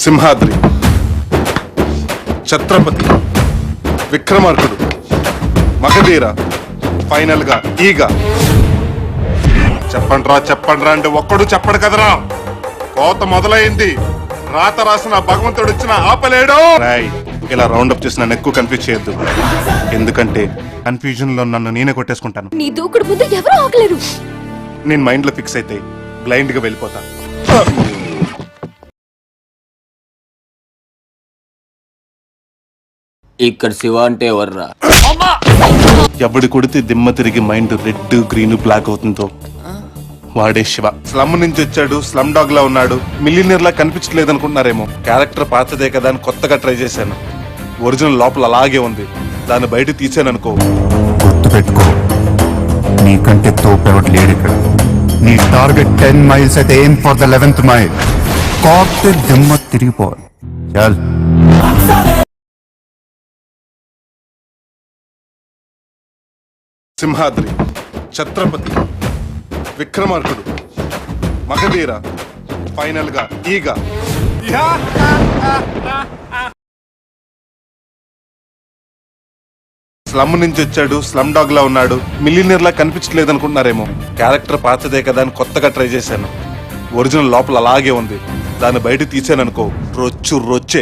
Simhadri, Chatrapathi, Vikramarkudu, Magadheera, final గా ఈగ. చెప్పండ్రా అంటే ఒక్కడు చెప్పడు కదరా. కోత మొదలైంది. రాత రాసిన భగవంతుడు ఇచ్చిన ఆపలేడు. ఇలా రౌండప్ చేసి నన్ను ఎక్కువ కన్ఫ్యూజ్ చేయొద్దు, ఎందుకంటే కన్ఫ్యూజన్ లో నన్ను నేనే కొట్టేసుకుంటాను. నీ దూకుడు ముందు ఎవరు ఆగలేరు. నేను మైండ్ లో ఫిక్స్ అయితే బ్లైండ్ గా వెళ్ళిపోతా. ఇక్కడ శివ అంటే ఎవర్రా? ఎవడు కొడితే దిమ్మ తిరిగి మైండ్ రెడ్ గ్రీన్ బ్లాక్ అవుతుందో వాడే శివ. స్లమ్ నుంచి వచ్చాడు, స్లమ్ డాగ్ లా ఉన్నాడు, మిలియనర్ లా కనిపించలేదు అనుకుంటున్నారేమో. క్యారెక్టర్ పాతదే కదా అని కొత్తగా ట్రై చేశాను. ఒరిజినల్ లోపల అలాగే ఉంది. దాన్ని బయట తీసాననుకో. గుర్తుపెట్టుకో, నీకంటే తోపెవడు లేడు ఇక్కడ. నీ టార్గెట్ 10 మైల్స్ అయితే aim for the 11th mile. కాక్తే దిమ్మ తిరిగిపోవాలి. చల్. సింహాద్రి, ఛత్రపతి, విక్రమార్కుడు, మగధీర, ఫైనల్ గా ఈగ. స్లమ్ నుంచి వచ్చాడు, స్లమ్ డాగ్ లా ఉన్నాడు, మిలియనర్ లా కనిపించలేదు అనుకుంటున్నారేమో. క్యారెక్టర్ పాతదే కదా అని కొత్తగా ట్రై చేశాను. ఒరిజినల్ లోపల అలాగే ఉంది. దాన్ని బయట తీసాననుకో, రొచ్చే.